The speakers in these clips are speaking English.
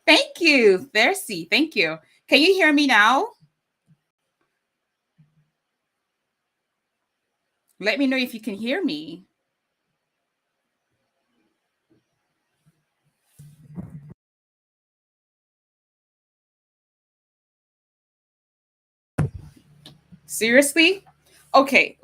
Thank you, Thirsty. Thank you. Can you hear me now? Let me know if you can hear me. Seriously? Okay,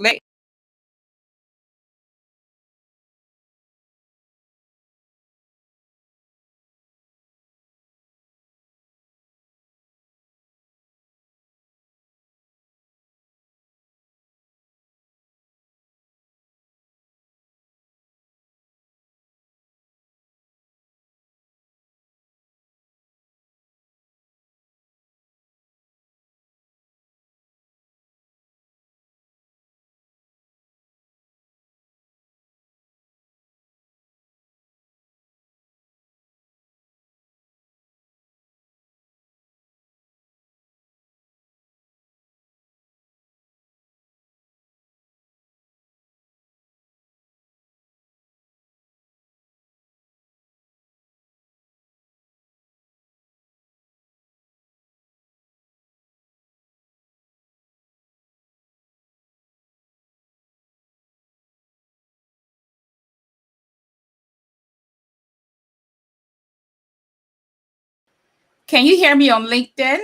can you hear me on LinkedIn?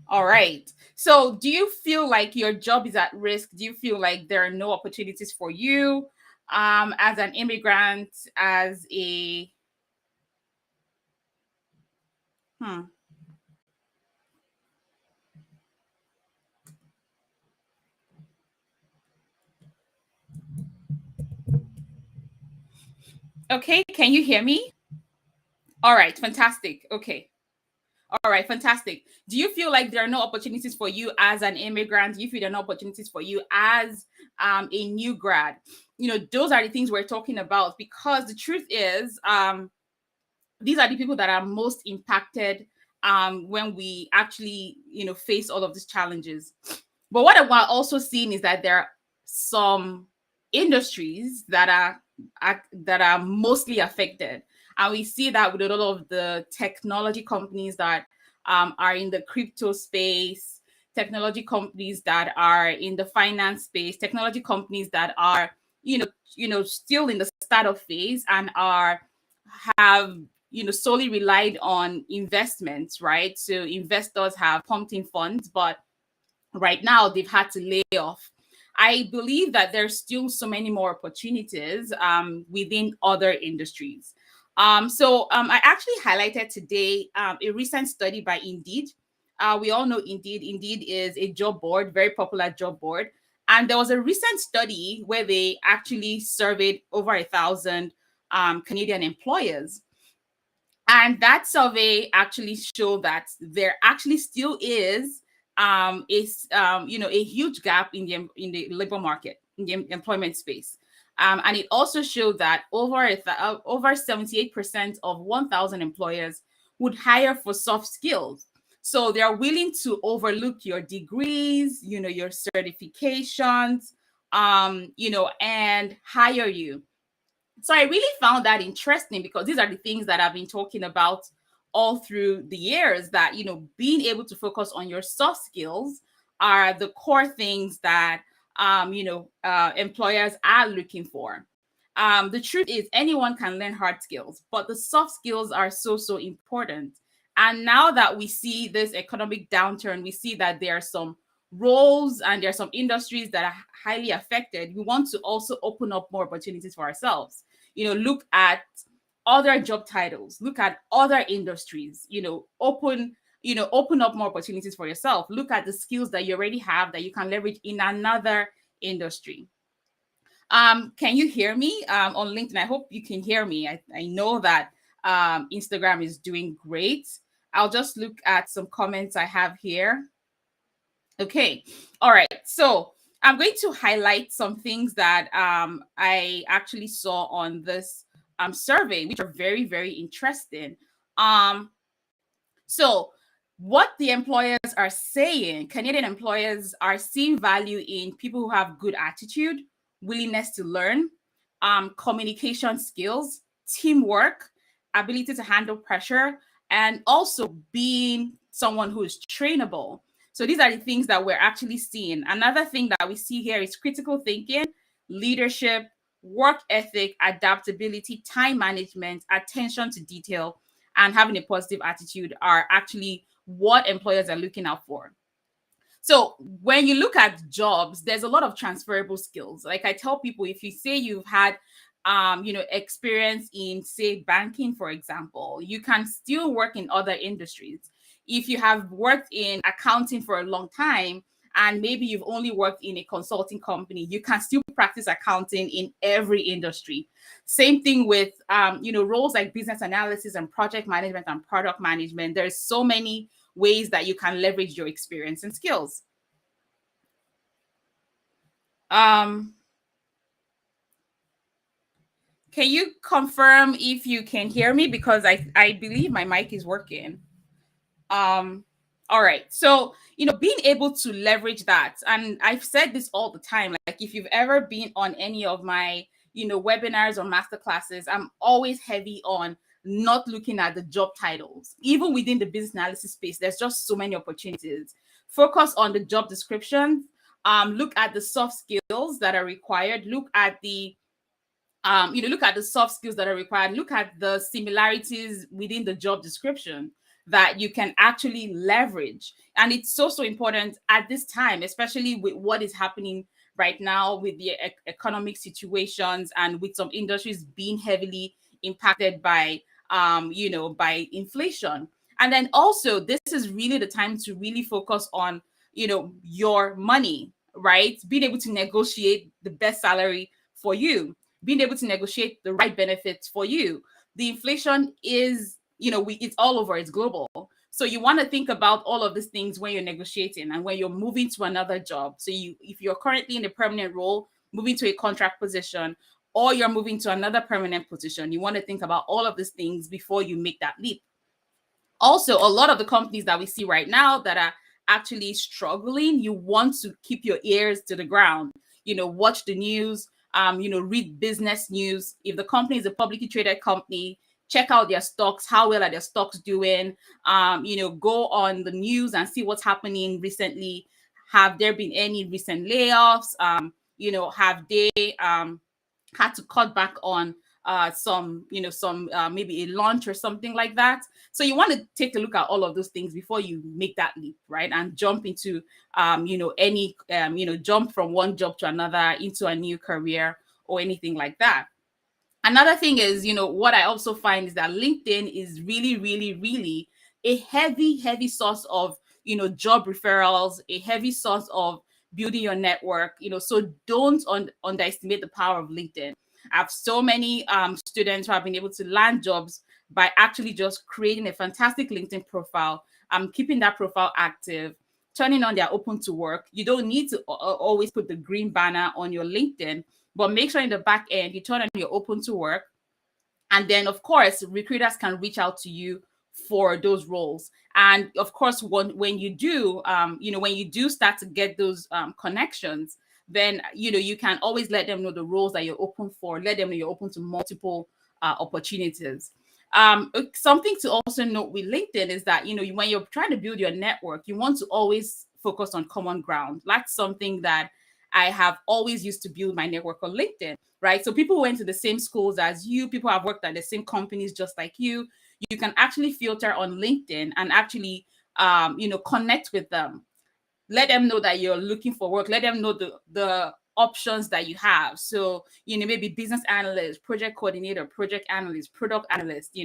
All right. So, do you feel like your job is at risk? Do you feel like there are no opportunities for you as an immigrant, as a hmm. Okay, can you hear me? All right, fantastic. Okay. All right, fantastic. Do you feel like there are no opportunities for you as an immigrant? Do you feel there are no opportunities for you as a new grad? Those are the things we're talking about because the truth is, these are the people that are most impacted when we actually, face all of these challenges. But what I'm also seeing is that there are some industries that are mostly affected, and we see that with a lot of the technology companies that are in the crypto space, technology companies that are in the finance space, technology companies that are still in the startup phase and have solely relied on investments, right? So investors have pumped in funds, but right now they've had to lay off. I believe that there's still so many more opportunities within other industries. So I actually highlighted today a recent study by Indeed. We all know Indeed. Indeed is a job board, very popular job board. And there was a recent study where they actually surveyed over 1,000 Canadian employers, and that survey actually showed that there actually still is a huge gap in the labor market, in the employment space. And it also showed that over 78% of 1,000 employers would hire for soft skills. So they're willing to overlook your degrees, your certifications, and hire you. So I really found that interesting because these are the things that I've been talking about all through the years, that being able to focus on your soft skills are the core things that employers are looking for. The truth is anyone can learn hard skills, but the soft skills are so important. And now that we see this economic downturn, we see that there are some roles and there are some industries that are highly affected. We want to also open up more opportunities for ourselves. Look at other job titles, look at other industries, open up more opportunities for yourself. Look at the skills that you already have that you can leverage in another industry. Can you hear me on LinkedIn? I hope you can hear me. I know that Instagram is doing great. I'll just look at some comments I have here. Okay. All right. So I'm going to highlight some things that I actually saw on this survey, which are very, very interesting. So what the employers are saying, Canadian employers are seeing value in people who have good attitude, willingness to learn, communication skills, teamwork, ability to handle pressure, and also being someone who is trainable. So these are the things that we're actually seeing. Another thing that we see here is critical thinking, leadership, work ethic, adaptability, time management, attention to detail, and having a positive attitude are actually what employers are looking out for. So when you look at jobs, there's a lot of transferable skills. Like I tell people, if you say you've had experience in, say, banking, for example, you can still work in other industries. If you have worked in accounting for a long time and maybe you've only worked in a consulting company, you can still practice accounting in every industry. Same thing with roles like business analysis and project management and product management. There's so many ways that you can leverage your experience and skills. Can you confirm if you can hear me? Because I believe my mic is working. All right. So, being able to leverage that, and I've said this all the time, like if you've ever been on any of my, webinars or master classes, I'm always heavy on not looking at the job titles. Even within the business analysis space, there's just so many opportunities. Focus on the job description. Look at the soft skills that are required. Look at the look at the soft skills that are required. Look at the similarities within the job description that you can actually leverage. And it's so important at this time, especially with what is happening right now with the economic situations and with some industries being heavily impacted by by inflation. And then also, this is really the time to really focus on your money, right? Being able to negotiate the best salary for you, being able to negotiate the right benefits for you. The inflation is, it's all over, it's global. So you want to think about all of these things when you're negotiating and when you're moving to another job. So if you're currently in a permanent role, moving to a contract position, or you're moving to another permanent position, you want to think about all of these things before you make that leap. Also, a lot of the companies that we see right now that are actually struggling, you want to keep your ears to the ground, watch the news, read business news. If the company is a publicly traded company, check out their stocks. How well are their stocks doing? Go on the news and see what's happening recently. Have there been any recent layoffs? Have they had to cut back on some maybe a lunch or something like that? So you want to take a look at all of those things before you make that leap, right? And jump into jump from one job to another, into a new career or anything like that. Another thing is, what I also find is that LinkedIn is really, really, really a heavy source of, job referrals, a heavy source of building your network, so don't underestimate the power of LinkedIn. I have so many students who have been able to land jobs by actually just creating a fantastic LinkedIn profile, keeping that profile active, turning on their open to work. You don't need to always put the green banner on your LinkedIn, but make sure in the back end you turn on your open to work. And then, of course, recruiters can reach out to you for those roles. And of course, when you do, when you do start to get those connections, then you can always let them know the roles that you're open for. Let them know you're open to multiple opportunities. Something to also note with LinkedIn is that when you're trying to build your network, you want to always focus on common ground. That's something that I have always used to build my network on LinkedIn, right? So people went to the same schools as you, people have worked at the same companies just like you. You can actually filter on LinkedIn and actually, connect with them. Let them know that you're looking for work. Let them know the options that you have. So, maybe business analyst, project coordinator, project analyst, product analyst,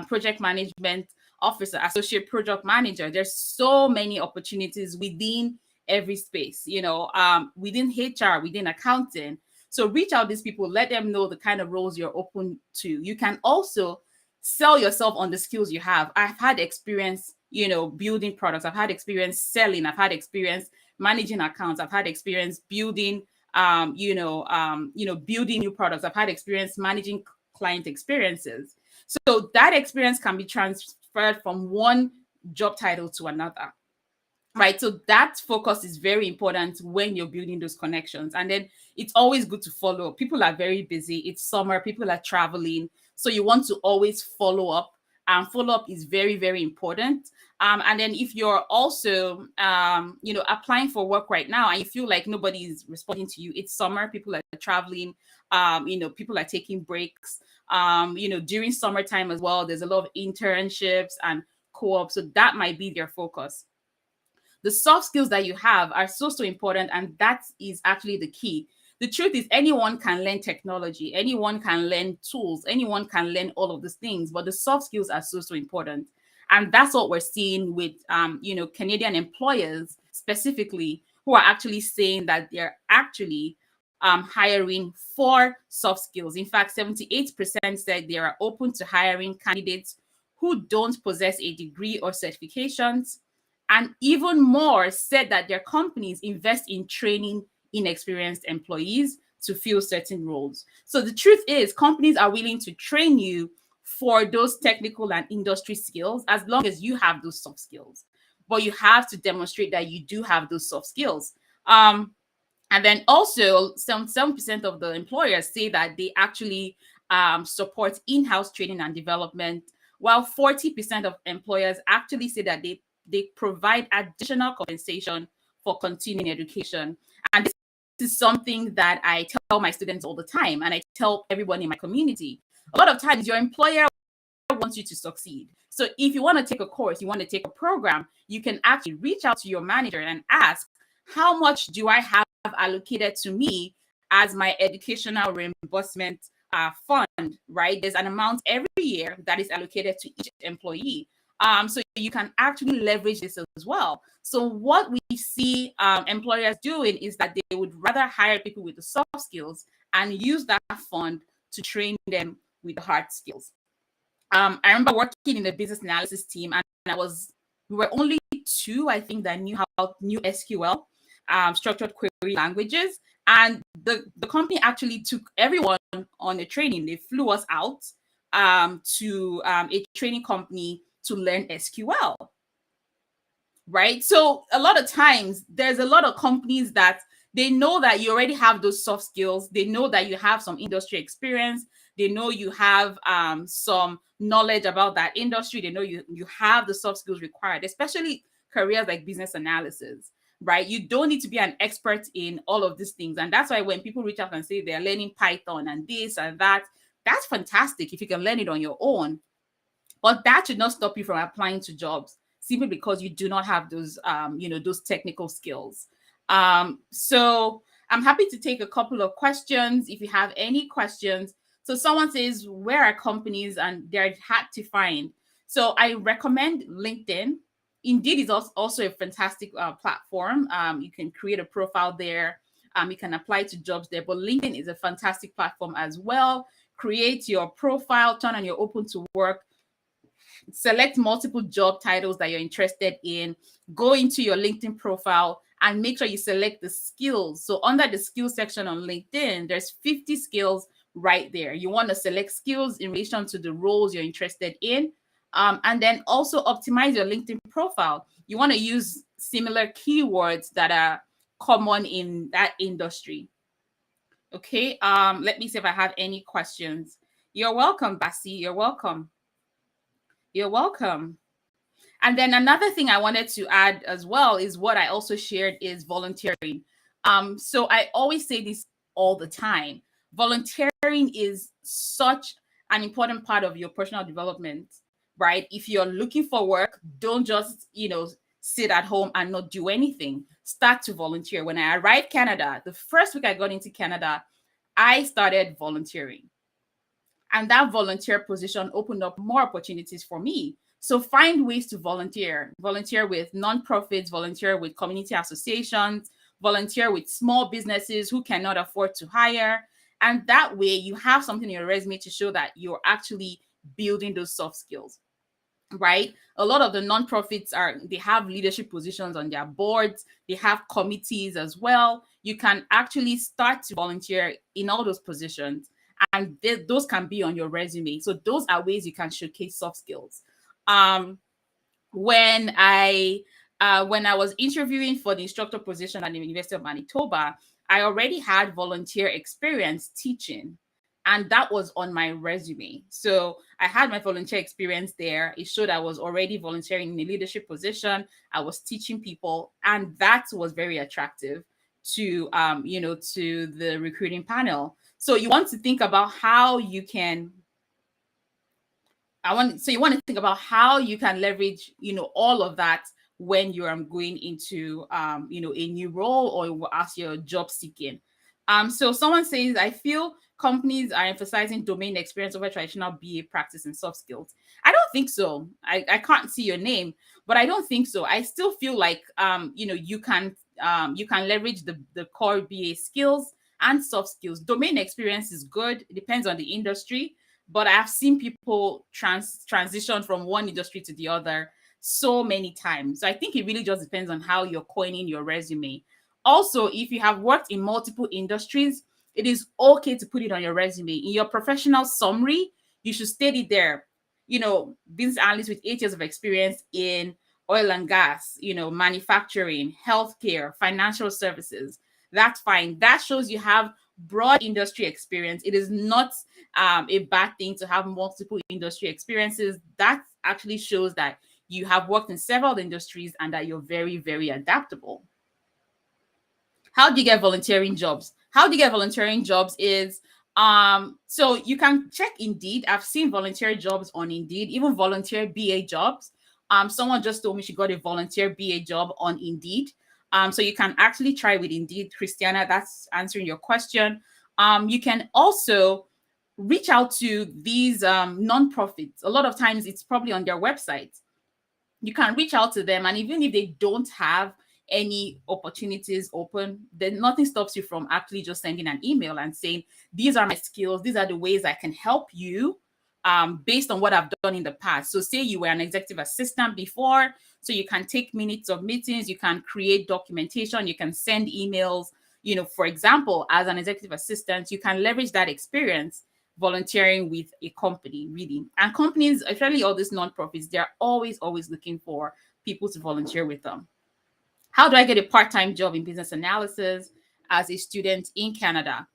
project management officer, associate project manager. There's so many opportunities within every space, within HR, within accounting. So reach out to these people, let them know the kind of roles you're open to. You can also sell yourself on the skills you have. I've had experience, building products. I've had experience selling. I've had experience managing accounts. I've had experience building, building new products. I've had experience managing client experiences. So that experience can be transferred from one job title to another. right? So that focus is very important when you're building those connections. And then it's always good to follow. People are very busy. It's summer, people are traveling. So you want to always follow up. Follow up is very, very important. And then if you're also, applying for work right now and you feel like nobody is responding to you, it's summer, people are traveling, people are taking breaks. During summertime as well, there's a lot of internships and co-op. So that might be their focus. The soft skills that you have are so important, and that is actually the key. The truth is anyone can learn technology, anyone can learn tools, anyone can learn all of these things, but the soft skills are so important. And that's what we're seeing with Canadian employers specifically, who are actually saying that they're actually hiring for soft skills. In fact, 78% said they are open to hiring candidates who don't possess a degree or certifications, and even more said that their companies invest in training inexperienced employees to fill certain roles. So the truth is, companies are willing to train you for those technical and industry skills as long as you have those soft skills. But you have to demonstrate that you do have those soft skills. And then also, 7% of the employers say that they actually support in-house training and development, while 40% of employers actually say that they provide additional compensation for continuing education. And this is something that I tell my students all the time, and I tell everyone in my community. A lot of times, your employer wants you to succeed. So if you want to take a course, you want to take a program, you can actually reach out to your manager and ask, how much do I have allocated to me as my educational reimbursement fund, right? There's an amount every year that is allocated to each employee. So you can actually leverage this as well. So what we see employers doing is that they would rather hire people with the soft skills and use that fund to train them with the hard skills. I remember working in the business analysis team, and we were only two, I think, that knew SQL, structured query languages. And the company actually took everyone on a training. They flew us out to a training company to learn SQL. Right. So a lot of times there's a lot of companies that they know that you already have those soft skills. They know that you have some industry experience. They know you have some knowledge about that industry. They know you have the soft skills required, especially careers like business analysis, right? You don't need to be an expert in all of these things. And that's why when people reach out and say they're learning Python and this and that, that's fantastic if you can learn it on your own. But that should not stop you from applying to jobs simply because you do not have those, those technical skills. So I'm happy to take a couple of questions if you have any questions. So someone says, where are companies and they're hard to find? So I recommend LinkedIn. Indeed is also a fantastic platform. You can create a profile there. You can apply to jobs there, but LinkedIn is a fantastic platform as well. Create your profile, turn on your open to work, select multiple job titles that you're interested in, go into your LinkedIn profile and make sure you select the skills. So under the skills section on LinkedIn, there's 50 skills right there. You want to select skills in relation to the roles you're interested in. And then also optimize your LinkedIn profile. You want to use similar keywords that are common in that industry. Okay, let me see if I have any questions. You're welcome, Bassi. You're welcome. You're welcome. And then another thing I wanted to add as well is what I also shared is volunteering. So I always say this all the time. Volunteering is such an important part of your personal development, right? If you're looking for work, don't just, sit at home and not do anything. Start to volunteer. When I arrived Canada, the first week I got into Canada, I started volunteering. And that volunteer position opened up more opportunities for me. So find ways to volunteer. Volunteer with nonprofits, volunteer with community associations, volunteer with small businesses who cannot afford to hire. And that way you have something in your resume to show that you're actually building those soft skills, right? A lot of the nonprofits they have leadership positions on their boards. They have committees as well. You can actually start to volunteer in all those positions, and those can be on your resume. So those are ways you can showcase soft skills. When I When I was interviewing for the instructor position at the University of Manitoba, I already had volunteer experience teaching, and that was on my resume. So I had my volunteer experience there. It showed I was already volunteering in a leadership position. I was teaching people, and that was very attractive to to the recruiting panel. So you want to think about how you can you want to think about how you can leverage, all of that when you're going into a new role or as you're job seeking. So someone says, I feel companies are emphasizing domain experience over traditional BA practice and soft skills. I don't think so. I can't see your name, but I don't think so. I still feel like you can leverage the core BA skills and soft skills. Domain experience is good. It depends on the industry, but I've seen people transition from one industry to the other so many times. So I think it really just depends on how you're coining your resume. Also, if you have worked in multiple industries, it is okay to put it on your resume. In your professional summary, you should state it there. Business analyst with 8 years of experience in oil and gas, manufacturing, healthcare, financial services. That's fine. That shows you have broad industry experience. It is not a bad thing to have multiple industry experiences. That actually shows that you have worked in several industries and that you're very, very adaptable. How do you get volunteering jobs? How do you get volunteering jobs is so you can check Indeed. I've seen volunteer jobs on Indeed, even volunteer BA jobs. Someone just told me she got a volunteer BA job on Indeed. So you can actually try with Indeed, Christiana. That's answering your question. You can also reach out to these nonprofits. A lot of times it's probably on their website. You can reach out to them, and even if they don't have any opportunities open, then nothing stops you from actually just sending an email and saying, these are my skills, these are the ways I can help you based on what I've done in the past. So say you were an executive assistant before, so you can take minutes of meetings, you can create documentation, you can send emails. For example, as an executive assistant, you can leverage that experience volunteering with a company, really. And companies, especially all these nonprofits, they're always looking for people to volunteer with them. How do I get a part-time job in business analysis as a student in Canada?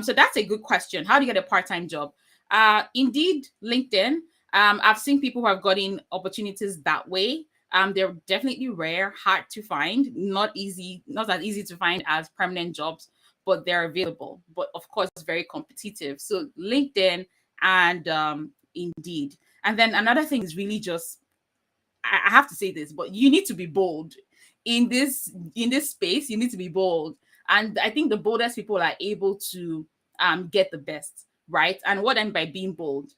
So that's a good question. How do you get a part-time job? Indeed, LinkedIn. I've seen people who have gotten opportunities that way. They're definitely rare, hard to find, not as easy to find as permanent jobs, but they're available. But of course, it's very competitive. So LinkedIn and Indeed. And then another thing is really just, I have to say this, but you need to be bold in this space. You need to be bold, and I think the boldest people are able to get the best, right? And what I mean by being bold: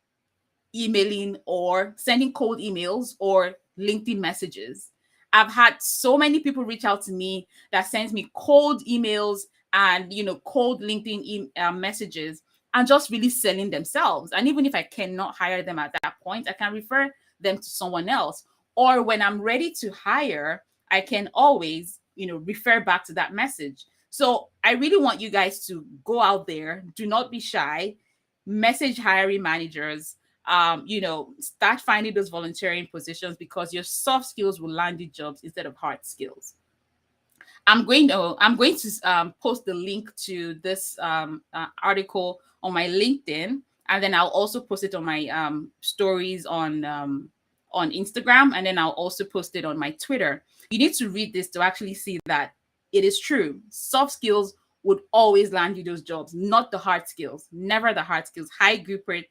emailing or sending cold emails or LinkedIn messages. I've had so many people reach out to me that sends me cold emails and cold LinkedIn messages, and just really selling themselves. And even if I cannot hire them at that point, I can refer them to someone else. Or when I'm ready to hire, I can always refer back to that message. So I really want you guys to go out there. Do not be shy. Message hiring managers. Start finding those volunteering positions, because your soft skills will land you jobs instead of hard skills. I'm going to post the link to this article on my LinkedIn, and then I'll also post it on my stories on Instagram, and then I'll also post it on my Twitter. You need to read this to actually see that it is true. Soft skills would always land you those jobs, not the hard skills. Never the hard skills. Hi, Gupert.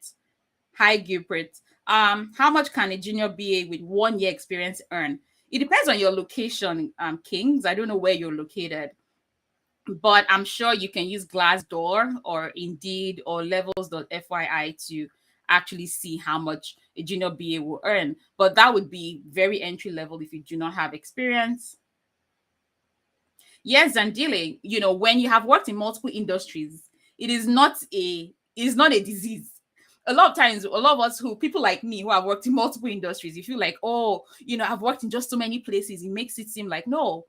How much can a junior BA with 1 year experience earn? It depends on your location, Kings. I don't know where you're located, but I'm sure you can use Glassdoor or Indeed or levels.fyi to actually see how much a junior BA will earn. But that would be very entry level if you do not have experience. Yes, Zandile, when you have worked in multiple industries, it is not a disease. A lot of times, a lot of us people like me who have worked in multiple industries, you feel like, oh, I've worked in just so many places. It makes it seem like, no,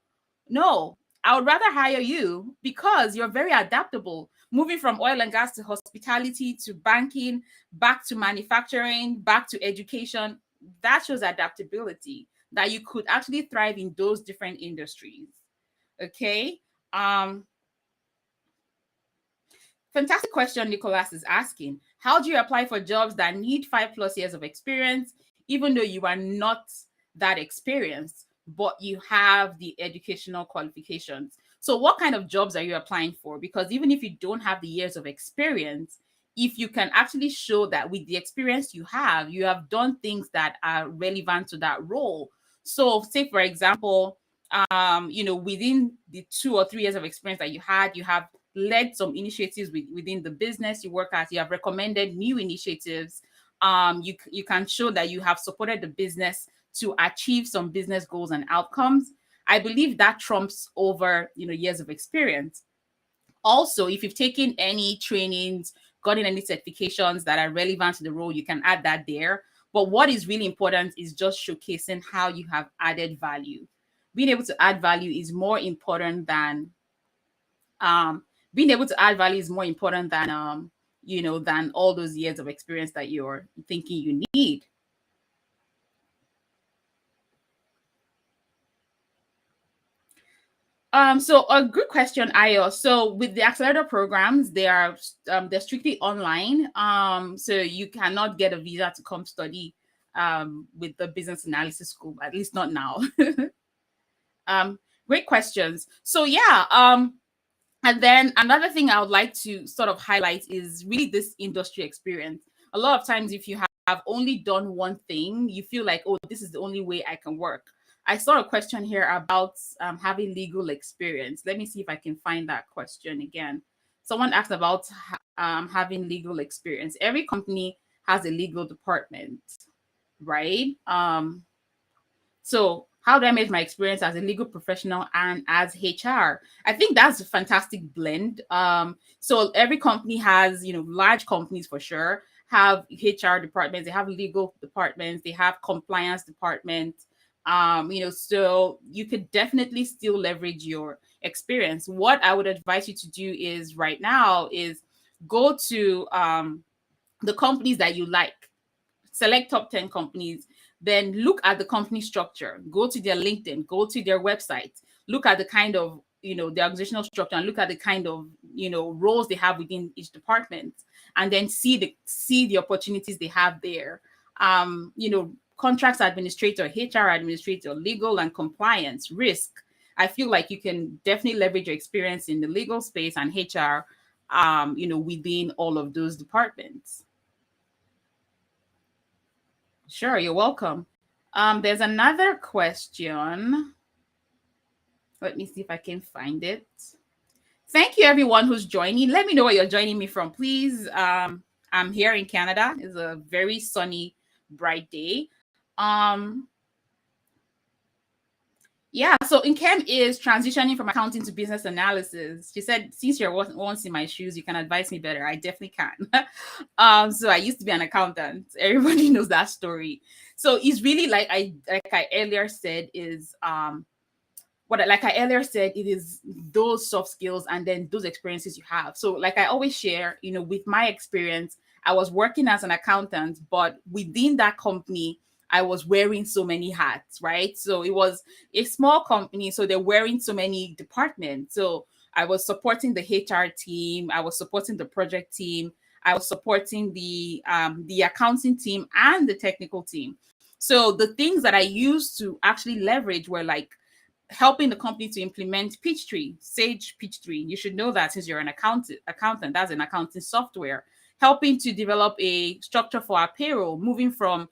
I would rather hire you because you're very adaptable. Moving from oil and gas to hospitality to banking, back to manufacturing, back to education, that shows adaptability. that you could actually thrive in those different industries. Okay. Um, Fantastic question Nicholas is asking. How do you apply for jobs that need 5+ years of experience, even though you are not that experienced, but you have the educational qualifications? So, what kind of jobs are you applying for? Because even if you don't have the years of experience, if you can actually show that with the experience you have done things that are relevant to that role. So, say for example, within the 2 or 3 years of experience that you have led some initiatives within the business you work at. You have recommended new initiatives. You can show that you have supported the business to achieve some business goals and outcomes. I believe that trumps over years of experience. Also, if you've taken any trainings, gotten any certifications that are relevant to the role, you can add that there. But what is really important is just showcasing how you have added value. Being able to add value is more important than um being able to add value is more important than than all those years of experience that you're thinking you need. So a good question, Ayo. So with the accelerator programs, they're strictly online. So you cannot get a visa to come study with the business analysis school, at least not now. Great questions. So yeah, and then another thing I would like to sort of highlight is really this industry experience. A lot of times, if you have only done one thing, you feel like, oh, this is the only way I can work. I saw a question here about having legal experience. Let me see if I can find that question again. Someone asked about having legal experience. Every company has a legal department, right? So how do I manage my experience as a legal professional and as HR? I think that's a fantastic blend. So every company has, large companies for sure have HR departments, they have legal departments, they have compliance departments. So you could definitely still leverage your experience. What I would advise you to do is right now is go to the companies that you like, select top 10 companies, then look at the company structure, go to their LinkedIn, go to their website, look at the kind of, the organizational structure, and look at the kind of, roles they have within each department, and then see the opportunities they have there. Contracts administrator, HR administrator, legal and compliance, risk. I feel like you can definitely leverage your experience in the legal space and HR, within all of those departments. Sure, you're welcome. There's another question. Let me see if I can find it. Thank you, everyone who's joining. Let me know where you're joining me from, please. I'm here in Canada. It's a very sunny, bright day. Um, yeah, so Nkem is transitioning from accounting to business analysis. She said, since you're once in my shoes, you can advise me better. I definitely can. So I used to be an accountant. Everybody knows that story. So it's really like I earlier said, is like I earlier said, it is those soft skills and then those experiences you have. So, like I always share, with my experience, I was working as an accountant, but within that company, I was wearing so many hats, right? So it was a small company, so they're wearing so many departments. So I was supporting the HR team, I was supporting the project team, I was supporting the accounting team and the technical team. So the things that I used to actually leverage were like helping the company to implement Peachtree, Sage Peachtree. You should know that since you're an accountant, that's an accounting software. Helping to develop a structure for our payroll, moving from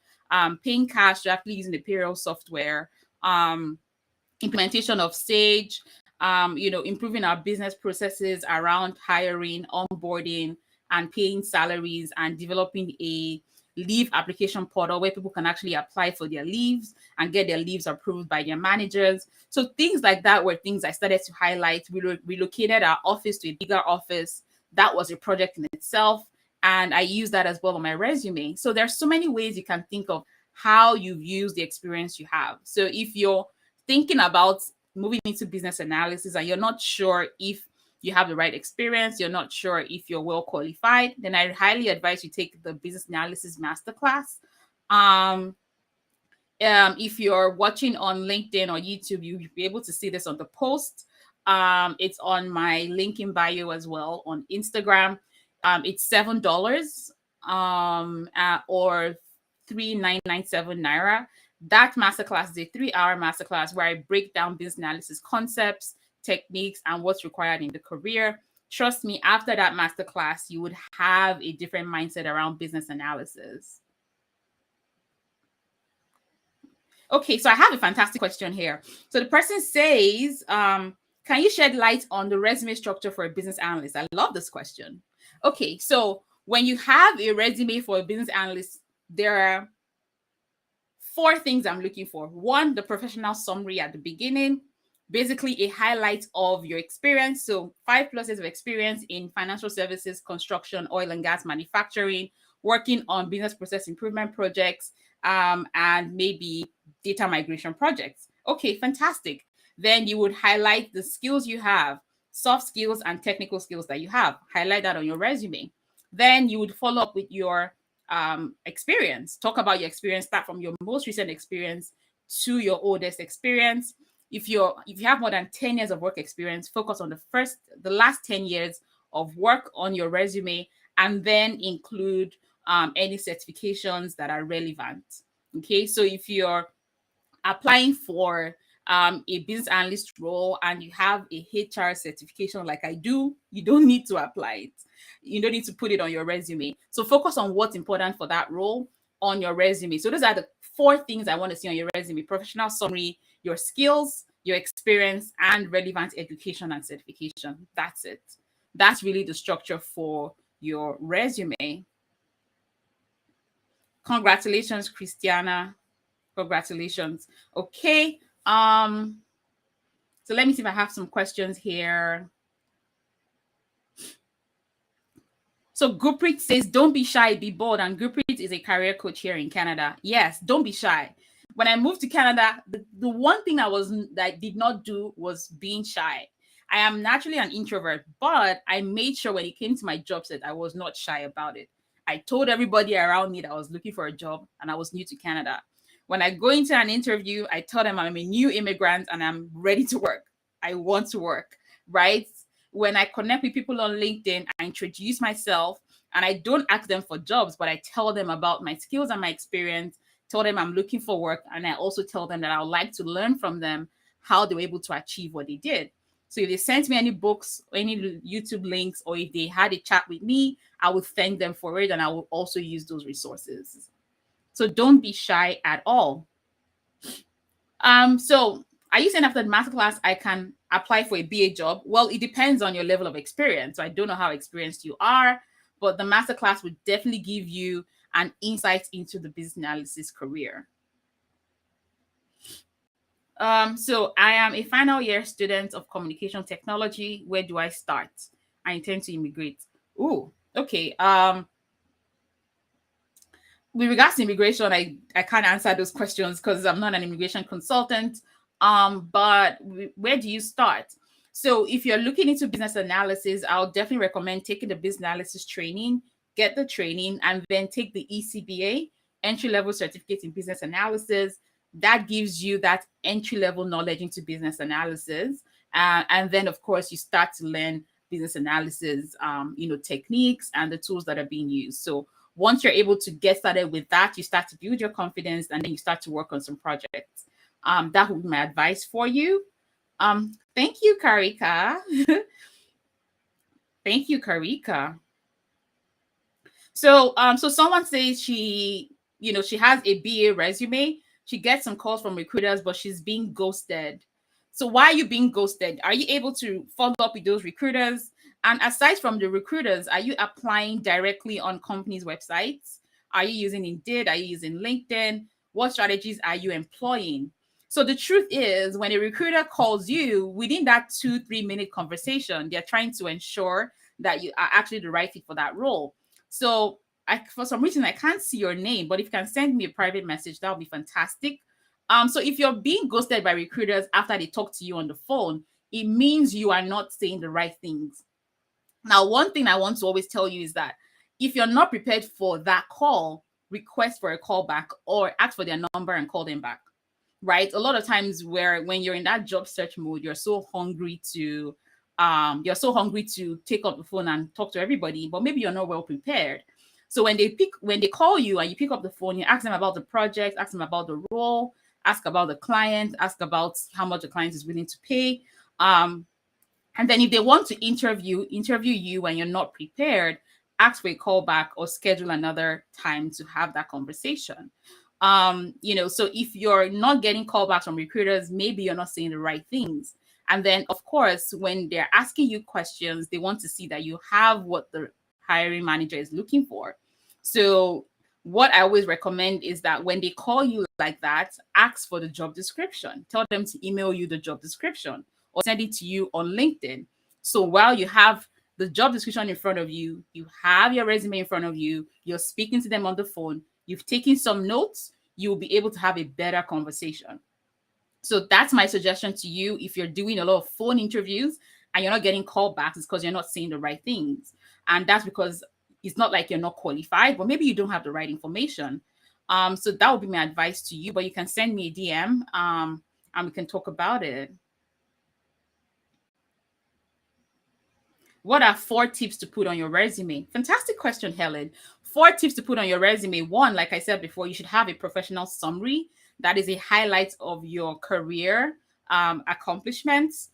paying cash to actually using the payroll software. Implementation of Sage, improving our business processes around hiring, onboarding, and paying salaries, and developing a leave application portal where people can actually apply for their leaves and get their leaves approved by their managers. So things like that were things I started to highlight. We relocated our office to a bigger office. That was a project in itself. And I use that as well on my resume. So there's so many ways you can think of how you've used the experience you have. So if you're thinking about moving into business analysis and you're not sure if you have the right experience, you're not sure if you're well qualified, then I highly advise you take the business analysis masterclass. If you're watching on LinkedIn or YouTube, you'll be able to see this on the post. It's on my link in bio as well on Instagram. It's $7 or 3,997 naira. That masterclass is a 3-hour masterclass where I break down business analysis concepts, techniques, and what's required in the career. Trust me, after that masterclass, you would have a different mindset around business analysis. Okay, so I have a fantastic question here. So the person says, can you shed light on the resume structure for a business analyst? I love this question. Okay, so when you have a resume for a business analyst, there are 4 things I'm looking for. 1, the professional summary at the beginning, basically a highlight of your experience. So 5+ years of experience in financial services, construction, oil and gas, manufacturing, working on business process improvement projects, and maybe data migration projects. Okay, fantastic. Then you would highlight the skills you have, soft skills and technical skills that you have. Highlight that on your resume. Then you would follow up with your experience. Talk about your experience. Start from your most recent experience to your oldest experience. If you have more than 10 years of work experience, focus on the last 10 years of work on your resume, and then include any certifications that are relevant. Okay, so if you're applying for a business analyst role and you have a HR certification like I do, you don't need to apply it. You don't need to put it on your resume. So focus on what's important for that role on your resume. So those are the 4 things I want to see on your resume: professional summary, your skills, your experience, and relevant education and certification. That's it. That's really the structure for your resume. Congratulations, Christiana. Congratulations. Okay. So let me see if I have some questions here. So Gurpreet says, don't be shy, be bold. And Gurpreet is a career coach here in Canada. Yes, don't be shy. When I moved to Canada, the one thing that I did not do was being shy. I am naturally an introvert, but I made sure when it came to my job set, I was not shy about it. I told everybody around me that I was looking for a job and I was new to Canada. When I go into an interview, I tell them I'm a new immigrant and I'm ready to work. I want to work, right? When I connect with people on LinkedIn, I introduce myself and I don't ask them for jobs, but I tell them about my skills and my experience, tell them I'm looking for work, and I also tell them that I would like to learn from them how they were able to achieve what they did. So if they sent me any books, or any YouTube links, or if they had a chat with me, I would thank them for it and I will also use those resources. So don't be shy at all. So are you saying after the masterclass I can apply for a BA job? Well, it depends on your level of experience. So I don't know how experienced you are, but the masterclass would definitely give you an insight into the business analysis career. So I am a final year student of communication technology. Where do I start? I intend to immigrate. Ooh, okay. With regards to immigration, I can't answer those questions because I'm not an immigration consultant. But where do you start? So if you're looking into business analysis, I'll definitely recommend taking the business analysis training, get the training, and then take the ECBA, entry-level certificate in business analysis. That gives you that entry-level knowledge into business analysis. And then, of course, you start to learn business analysis, techniques and the tools that are being used. So once you're able to get started with that, you start to build your confidence and then you start to work on some projects. That would be my advice for you. Thank you, Karika. Thank you, Karika. So someone says she has a BA resume. She gets some calls from recruiters, but she's being ghosted. So why are you being ghosted? Are you able to follow up with those recruiters? And aside from the recruiters, are you applying directly on companies' websites? Are you using Indeed? Are you using LinkedIn? What strategies are you employing? So the truth is, when a recruiter calls you, within that 2-3 minute conversation, they're trying to ensure that you are actually the right fit for that role. So for some reason, I can't see your name, but if you can send me a private message, that would be fantastic. So if you're being ghosted by recruiters after they talk to you on the phone, it means you are not saying the right things. Now, one thing I want to always tell you is that if you're not prepared for that call, request for a callback or ask for their number and call them back, right? A lot of times when you're in that job search mode, you're so hungry to take up the phone and talk to everybody, but maybe you're not well prepared. So when they call you and you pick up the phone, you ask them about the project, ask them about the role, ask about the client, ask about how much the client is willing to pay. And then if they want to interview you when you're not prepared, ask for a callback or schedule another time to have that conversation. So if you're not getting callbacks from recruiters, maybe you're not saying the right things. And then, of course, when they're asking you questions, they want to see that you have what the hiring manager is looking for. So what I always recommend is that when they call you like that, ask for the job description. Tell them to email you the job description or send it to you on LinkedIn. So while you have the job description in front of you, you have your resume in front of you, you're speaking to them on the phone, you've taken some notes, you will be able to have a better conversation. So that's my suggestion to you. If you're doing a lot of phone interviews and you're not getting callbacks, it's because you're not saying the right things. And that's because it's not like you're not qualified, but maybe you don't have the right information. So that would be my advice to you, but you can send me a DM and we can talk about it. What are 4 tips to put on your resume? Fantastic question, Helen. 4 tips to put on your resume. 1, like I said before, you should have a professional summary that is a highlight of your career accomplishments.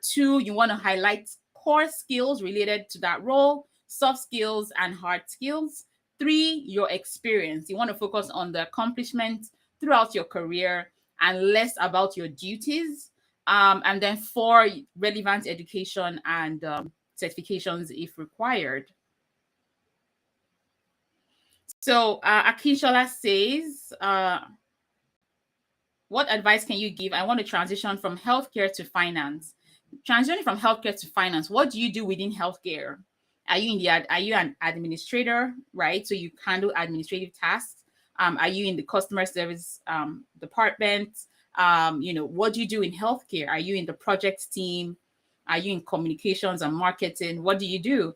2, you want to highlight core skills related to that role, soft skills and hard skills. 3, your experience. You want to focus on the accomplishments throughout your career and less about your duties. And then 4, relevant education and certifications if required. So Akinshola says, what advice can you give? I want to transition from healthcare to finance. Transitioning from healthcare to finance, what do you do within healthcare? Are you an administrator, right? So you handle administrative tasks. Are you in the customer service department? What do you do in healthcare? Are you in the project team? Are you in communications and marketing? What do you do?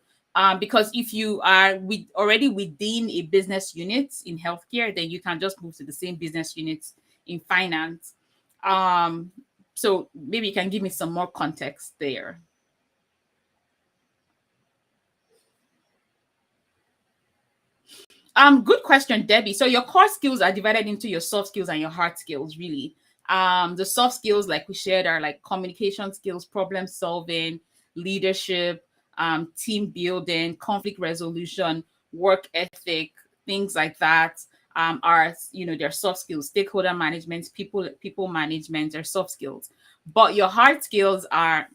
Because if you are already within a business unit in healthcare, then you can just move to the same business unit in finance. So maybe you can give me some more context there. Good question, Debbie. So your core skills are divided into your soft skills and your hard skills, really. The soft skills, like we shared, are like communication skills, problem solving, leadership, team building, conflict resolution, work ethic, things like that. Are their soft skills. Stakeholder management, people management are soft skills. But your hard skills are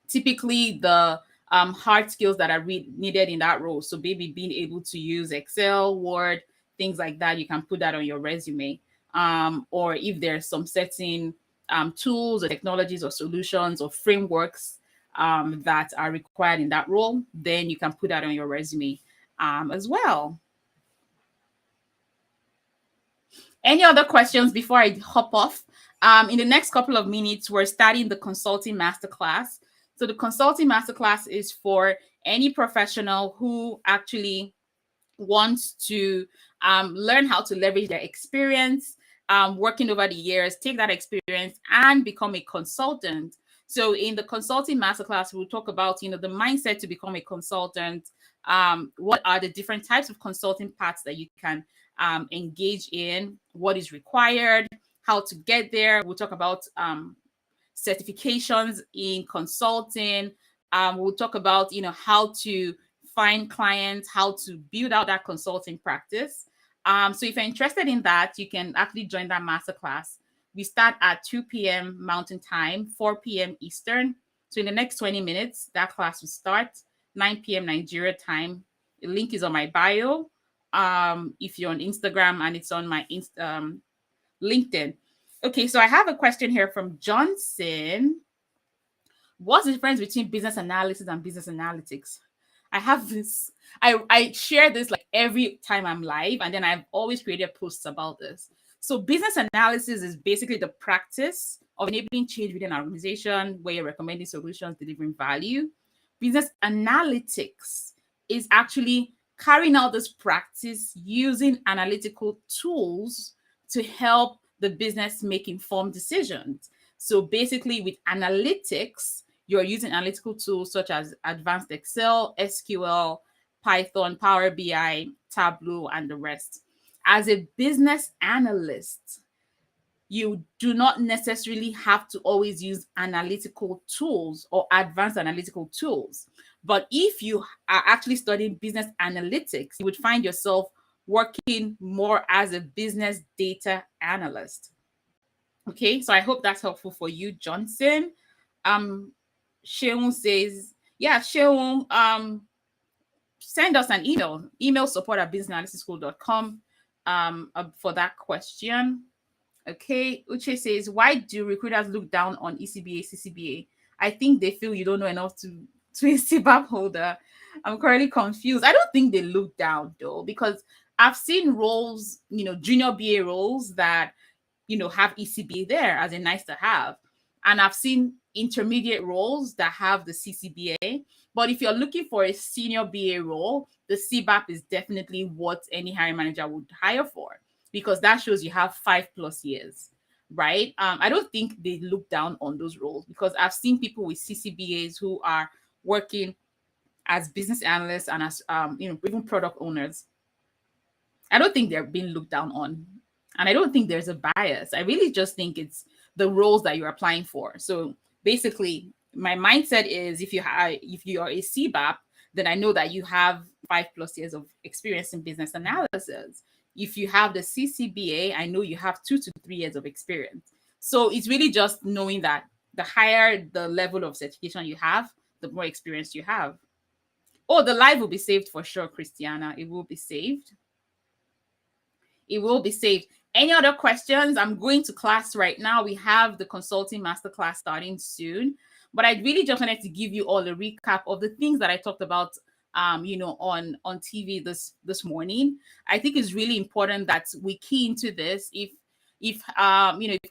typically the hard skills that are needed in that role. So maybe being able to use Excel, Word, things like that, you can put that on your resume. Or if there's some certain tools or technologies or solutions or frameworks that are required in that role, then you can put that on your resume as well. Any other questions before I hop off? In the next couple of minutes, we're starting the consulting masterclass. So the consulting masterclass is for any professional who actually wants to learn how to leverage their experience working over the years, take that experience and become a consultant. So in the consulting masterclass, we'll talk about, the mindset to become a consultant. What are the different types of consulting paths that you can engage in, what is required, how to get there. We'll talk about certifications in consulting. We'll talk about, how to find clients, how to build out that consulting practice. So if you're interested in that, you can actually join that masterclass. We start at 2 p.m. Mountain Time, 4 p.m. Eastern. So in the next 20 minutes, that class will start, 9 p.m. Nigeria time. The link is on my bio. If you're on Instagram, and it's on my LinkedIn. Okay, so I have a question here from Johnson. What's the difference between business analysis and business analytics? I have this, I share this like every time I'm live, and then I've always created posts about this. So business analysis is basically the practice of enabling change within an organization where you're recommending solutions, delivering value. Business analytics is actually carrying out this practice using analytical tools to help the business make informed decisions. So basically, with analytics, you're using analytical tools such as advanced Excel, SQL, Python, Power BI, Tableau, and the rest. As a business analyst, you do not necessarily have to always use analytical tools or advanced analytical tools. But if you are actually studying business analytics, you would find yourself working more as a business data analyst. Okay, so I hope that's helpful for you, Johnson. Sheung says, yeah, Sheung, send us an email support at businessalysisschool.com for that question. Okay, Uche says, why do recruiters look down on ECBA, CCBA? I think they feel you don't know enough to a CBAP holder. I'm currently confused. I don't think they look down though, because I've seen roles, junior BA roles that, have ECBA there as a nice to have. And I've seen intermediate roles that have the CCBA. But if you're looking for a senior BA role, the CBAP is definitely what any hiring manager would hire for, because that shows you have 5+ years, right? I don't think they look down on those roles, because I've seen people with CCBAs who are working as business analysts and as even product owners. I don't think they're being looked down on, and I don't think there's a bias. I really just think it's the roles that you're applying for. So basically, my mindset is if you are a CBAP, then I know that you have 5+ years of experience in business analysis. If you have the CCBA, I know you have 2 to 3 years of experience. So it's really just knowing that the higher the level of certification you have, the more experience you have. Oh, the live will be saved for sure, Christiana. It will be saved. It will be saved. Any other questions? I'm going to class right now. We have the consulting masterclass starting soon, but I really just wanted to give you all a recap of the things that I talked about on TV this morning. I think it's really important that we key into this. If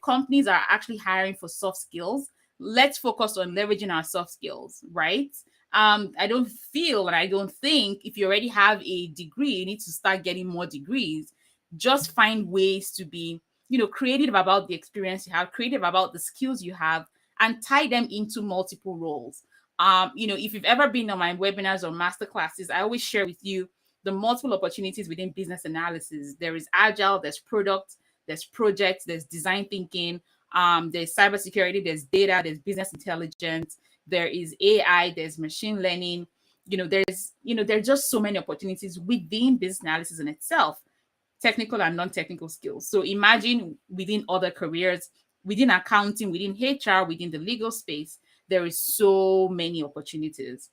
companies are actually hiring for soft skills, let's focus on leveraging our soft skills, right? I don't feel and I don't think if you already have a degree, you need to start getting more degrees. Just find ways to be, creative about the experience you have, creative about the skills you have, and tie them into multiple roles. If you've ever been on my webinars or master classes, I always share with you the multiple opportunities within business analysis. There is agile, there's product, there's project, there's design thinking, there's cybersecurity, there's data, there's business intelligence, there is AI, there's machine learning. There's just so many opportunities within business analysis in itself, technical and non-technical skills. So imagine within other careers, within accounting, within HR, within the legal space, there is so many opportunities.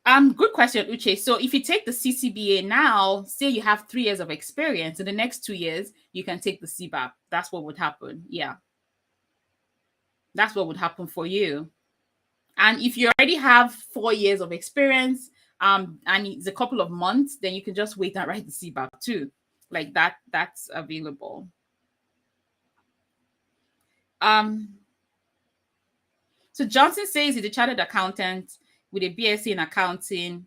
Good question, Uche. So if you take the CCBA now, say you have 3 years of experience, in the next 2 years, you can take the CBAP. That's what would happen. Yeah. That's what would happen for you. And if you already have 4 years of experience, and it's a couple of months, then you can just wait and write the CBAP too. Like that's available. So Johnson says he's a chartered accountant with a BSc in accounting.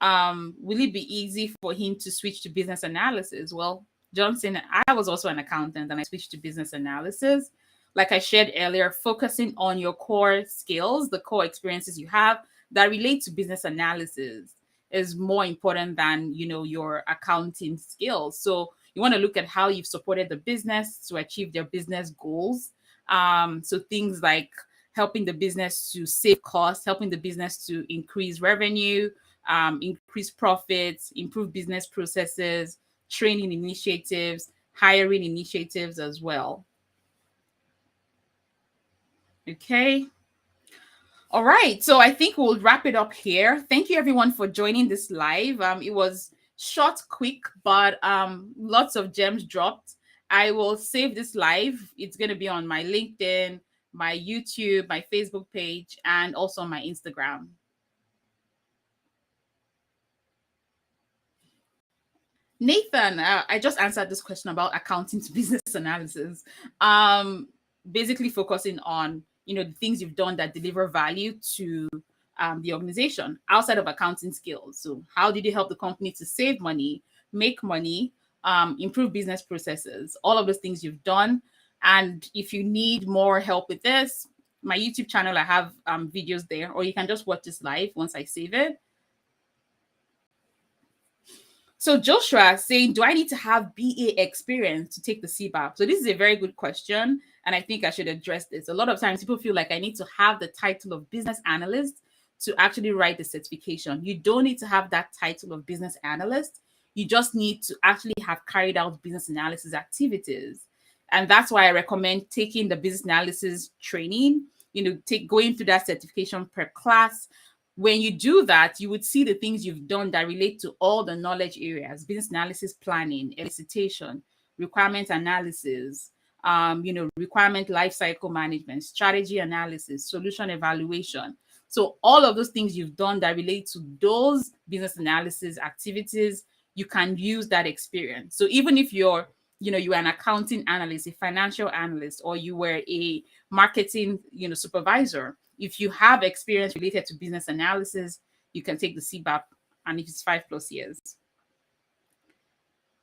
Will it be easy for him to switch to business analysis? Well, Johnson, I was also an accountant and I switched to business analysis. Like I shared earlier, focusing on your core skills, the core experiences you have that relate to business analysis is more important than, your accounting skills. So you want to look at how you've supported the business to achieve their business goals. So things like helping the business to save costs, helping the business to increase revenue, increase profits, improve business processes, training initiatives, hiring initiatives as well. Okay. All right. So I think we'll wrap it up here. Thank you everyone for joining this live. It was short, quick, but lots of gems dropped. I will save this live. It's going to be on my LinkedIn, my YouTube, my Facebook page, and also my Instagram. Nathan, I just answered this question about accounting to business analysis. Basically focusing on, the things you've done that deliver value to the organization outside of accounting skills. So how did you help the company to save money, make money, improve business processes, all of those things you've done. And if you need more help with this, my YouTube channel, I have videos there, or you can just watch this live once I save it. So Joshua saying, do I need to have BA experience to take the CBAP? So this is a very good question, and I think I should address this. A lot of times people feel like I need to have the title of business analyst to actually write the certification. You don't need to have that title of business analyst. You just need to actually have carried out business analysis activities. And that's why I recommend taking the business analysis training, going through that certification per class. When you do that, you would see the things you've done that relate to all the knowledge areas: business analysis, planning, elicitation, requirement analysis, requirement lifecycle management, strategy analysis, solution evaluation. So all of those things you've done that relate to those business analysis activities, you can use that experience. So even if you're an accounting analyst, a financial analyst, or you were a marketing, supervisor, if you have experience related to business analysis, you can take the CBAP, and if it's 5+ years.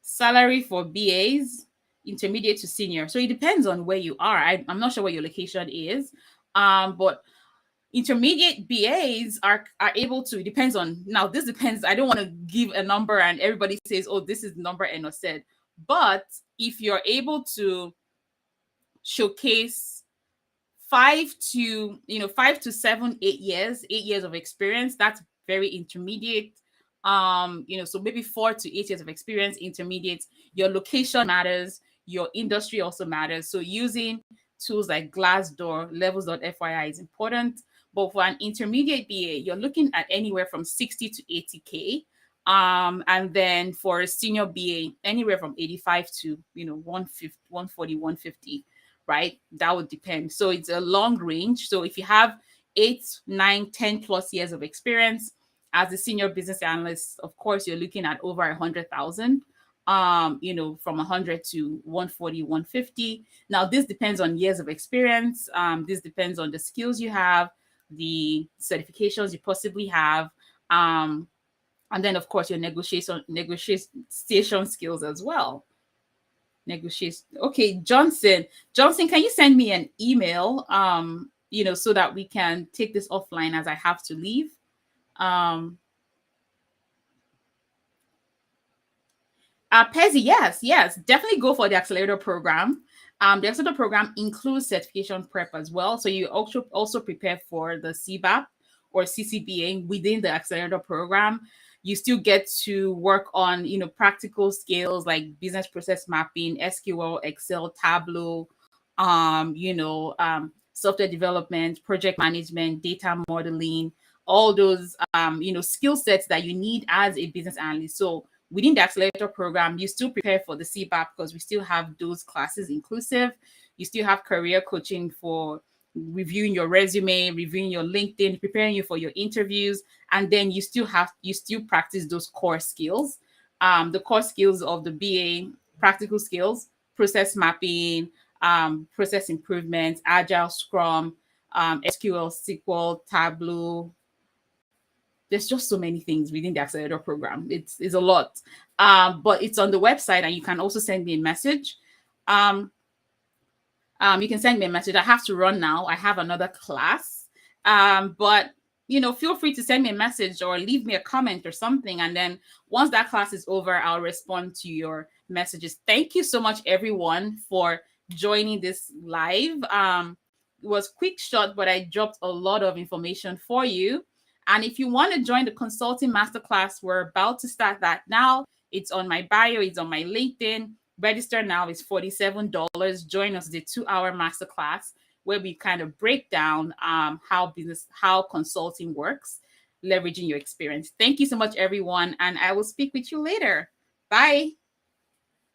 Salary for BAs, intermediate to senior. So it depends on where you are. I'm not sure where your location is, but intermediate BAs are able to, it depends on, now this depends, I don't want to give a number and everybody says, oh, this is the number Eno said. But if you're able to showcase 5 to 7, 8 years of experience, that's very intermediate. So maybe 4 to 8 years of experience, intermediate. Your location matters, your industry also matters. So using tools like Glassdoor, levels.fyi is important. But for an intermediate BA, you're looking at anywhere from 60 to 80K. And then for a senior BA, anywhere from 85 to 150, 140, 150. Right? That would depend. So it's a long range. So if you have 8, 9, 10+ years of experience as a senior business analyst, of course, you're looking at over 100,000, from 100 to 140, 150. Now, this depends on years of experience. This depends on the skills you have, the certifications you possibly have, and then, of course, your negotiation skills as well. Negotiation. Okay, Johnson, can you send me an email, so that we can take this offline as I have to leave? Pezzy, yes, definitely go for the accelerator program. The accelerator program includes certification prep as well. So you also prepare for the CBAP or CCBA within the accelerator program. You still get to work on, practical skills like business process mapping, SQL, Excel, Tableau, software development, project management, data modeling, all those, skill sets that you need as a business analyst. So within the accelerator program, you still prepare for the CBAP because we still have those classes inclusive. You still have career coaching for reviewing your resume, reviewing your LinkedIn, preparing you for your interviews, and then you still practice those core skills. The core skills of the BA, practical skills, process mapping, process improvement, Agile, Scrum, SQL, SQL, Tableau. There's just so many things within the accelerator program. It's a lot, but it's on the website, and you can also send me a message. You can send me a message. I have to run now. I have another class. But feel free to send me a message or leave me a comment or something. And then once that class is over, I'll respond to your messages. Thank you so much, everyone, for joining this live. It was quick, short, but I dropped a lot of information for you. And if you want to join the consulting masterclass, we're about to start that now. It's on my bio. It's on my LinkedIn. Register now is $47. Join us the 2-hour masterclass where we kind of break down how consulting works, leveraging your experience. Thank you so much, everyone. And I will speak with you later. Bye.